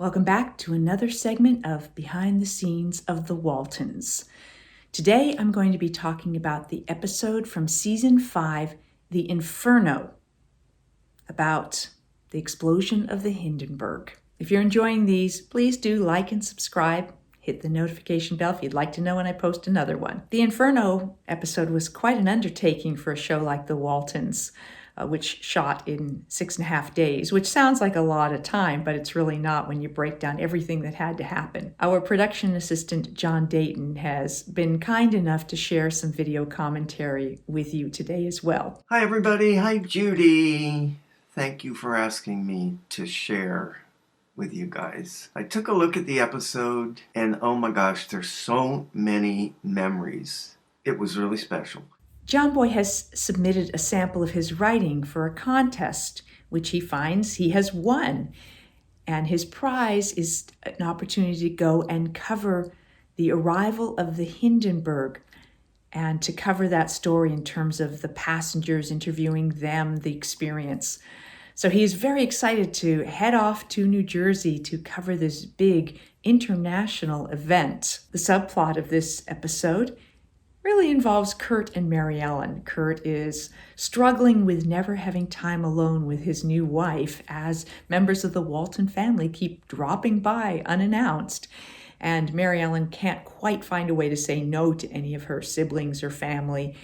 Welcome back to another segment of Behind the Scenes of the Waltons. Today I'm going to be talking about the episode from Season 5, The Inferno, about the explosion of the Hindenburg. If you're enjoying these, please do like and subscribe. Hit the notification bell if you'd like to know when I post another one. The Inferno episode was quite an undertaking for a show like the Waltons, which shot in 6.5 days, which sounds like a lot of time, but it's really not when you break down everything that had to happen. Our production assistant, John Dayton, has been kind enough to share some video commentary with you today as well. Hi everybody, hi Judy. Thank you for asking me to share with you guys. I took a look at the episode and oh my gosh, there's so many memories. It was really special. John Boy has submitted a sample of his writing for a contest, which he finds he has won. And his prize is an opportunity to go and cover the arrival of the Hindenburg and to cover that story in terms of the passengers, interviewing them, the experience. So he's very excited to head off to New Jersey to cover this big international event. The subplot of this episode really involves Curt and Mary Ellen. Curt is struggling with never having time alone with his new wife as members of the Walton family keep dropping by unannounced. And Mary Ellen can't quite find a way to say no to any of her siblings or family,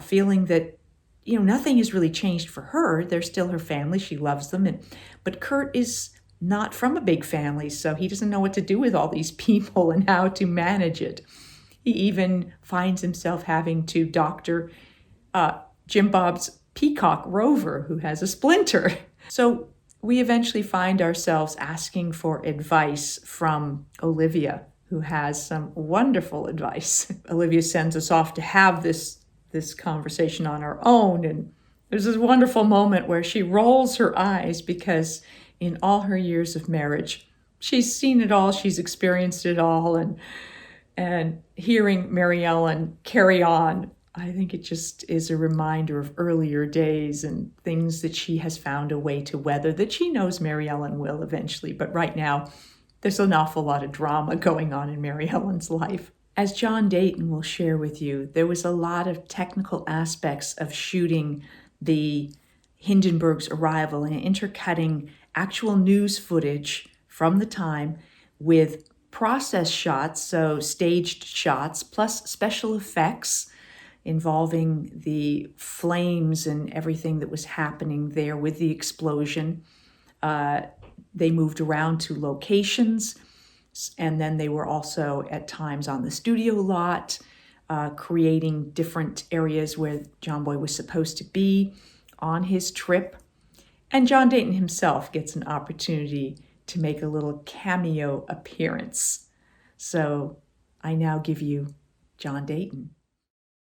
feeling that nothing has really changed for her. They're still her family. She loves them. But Curt is not from a big family, so he doesn't know what to do with all these people and how to manage it. He even finds himself having to doctor Jim Bob's peacock Rover, who has a splinter. So we eventually find ourselves asking for advice from Olivia, who has some wonderful advice. Olivia sends us off to have this conversation on our own, and there's this wonderful moment where she rolls her eyes because in all her years of marriage, she's seen it all, she's experienced it all, and hearing Mary Ellen carry on, I think it just is a reminder of earlier days and things that she has found a way to weather that she knows Mary Ellen will eventually. But right now, there's an awful lot of drama going on in Mary Ellen's life. As John Dayton will share with you, there was a lot of technical aspects of shooting the Hindenburg's arrival and intercutting actual news footage from the time with process shots, so staged shots, plus special effects involving the flames and everything that was happening there with the explosion. They moved around to locations, and then they were also at times on the studio lot, creating different areas where John Boy was supposed to be on his trip. And John Dayton himself gets an opportunity to make a little cameo appearance. So I now give you John Dayton.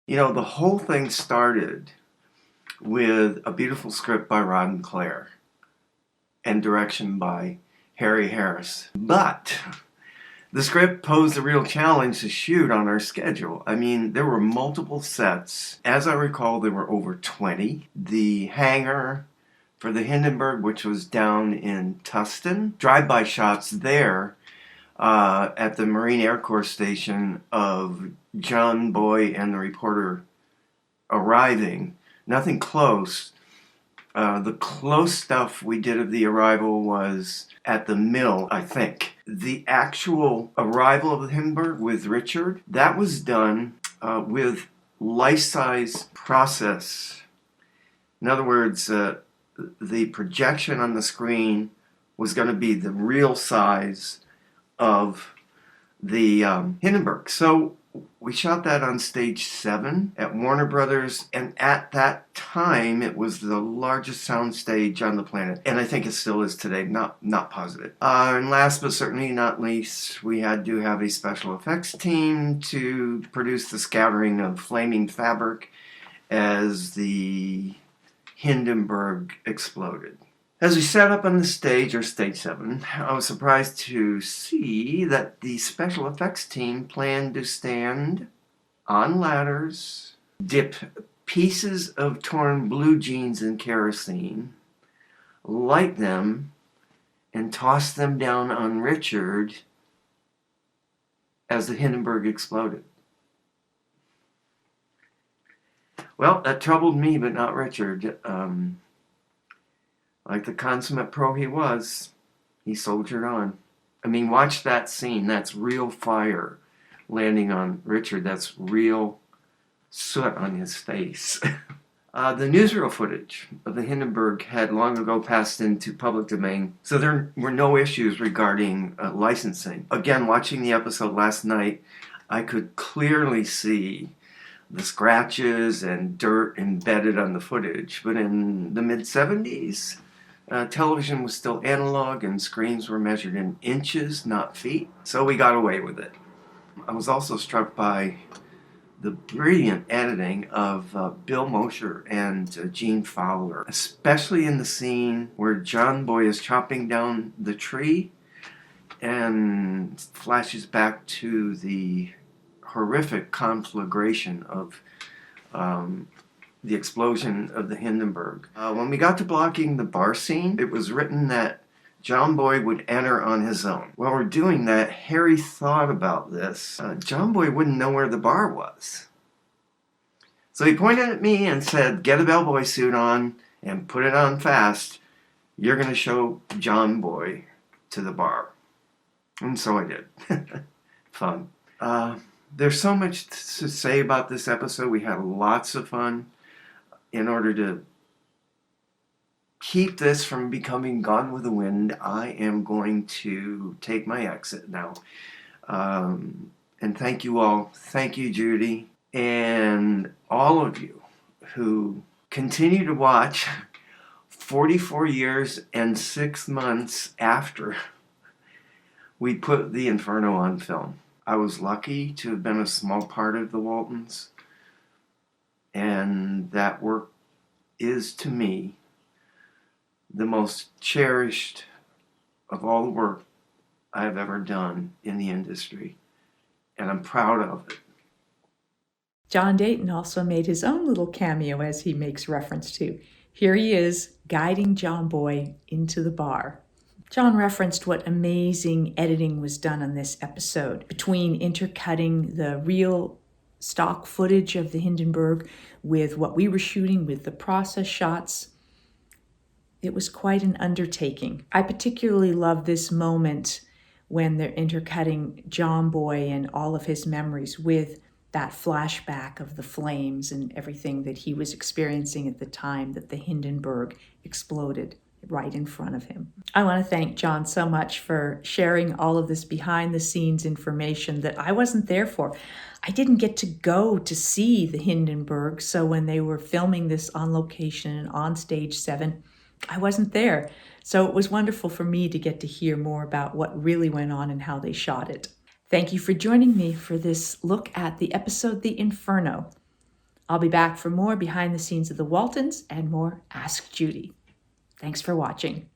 The whole thing started with a beautiful script by Rod and Claire and direction by Harry Harris. But the script posed a real challenge to shoot on our schedule. I mean, there were multiple sets. As I recall, there were over 20. The hangar for the Hindenburg, which was down in Tustin. Drive-by shots there at the Marine Air Corps station of John Boy and the reporter arriving. Nothing close. The close stuff we did of the arrival was at the mill, I think. The actual arrival of the Hindenburg with Richard, that was done with life-size process. In other words, the projection on the screen was going to be the real size of the Hindenburg. So we shot that on stage 7 at Warner Brothers, and at that time it was the largest sound stage on the planet, and I think it still is today, not positive. And last but certainly not least, we had to have a special effects team to produce the scattering of flaming fabric as the Hindenburg exploded. As we sat up on the stage, or stage 7, I was surprised to see that the special effects team planned to stand on ladders, dip pieces of torn blue jeans in kerosene, light them, and tossed them down on Richard as the Hindenburg exploded. Well, that troubled me, but not Richard. Like the consummate pro he was, he soldiered on. I mean, watch that scene. That's real fire landing on Richard. That's real soot on his face. The newsreel footage of the Hindenburg had long ago passed into public domain, so there were no issues regarding licensing. Again, watching the episode last night, I could clearly see the scratches and dirt embedded on the footage. But in the mid-70s, television was still analog and screens were measured in inches, not feet, so we got away with it. I was also struck by the brilliant editing of Bill Mosher and Gene Fowler, especially in the scene where John Boy is chopping down the tree and flashes back to the horrific conflagration of the explosion of the Hindenburg. When we got to blocking the bar scene, it was written that John Boy would enter on his own. While we're doing that, Harry thought about this. John Boy wouldn't know where the bar was. So he pointed at me and said, "Get a bellboy suit on and put it on fast. You're going to show John Boy to the bar." And so I did. Fun. There's so much to say about this episode. We had lots of fun. In order to keep this from becoming Gone with the Wind, I am going to take my exit now. And thank you all. Thank you, Judy. And all of you who continue to watch 44 years and 6 months after we put the Inferno on film. I was lucky to have been a small part of the Waltons, and that work is, to me, the most cherished of all the work I've ever done in the industry, and I'm proud of it. John Dayton also made his own little cameo, as he makes reference to. Here he is, guiding John Boy into the bar. John referenced what amazing editing was done on this episode, between intercutting the real stock footage of the Hindenburg with what we were shooting with the process shots. It was quite an undertaking. I particularly love this moment when they're intercutting John Boy and all of his memories with that flashback of the flames and everything that he was experiencing at the time that the Hindenburg exploded right in front of him. I want to thank John so much for sharing all of this behind the scenes information that I wasn't there for. I didn't get to go to see the Hindenburg, so when they were filming this on location and on Stage 7, I wasn't there. So it was wonderful for me to get to hear more about what really went on and how they shot it. Thank you for joining me for this look at the episode The Inferno. I'll be back for more behind the scenes of the Waltons and more Ask Judy. Thanks for watching.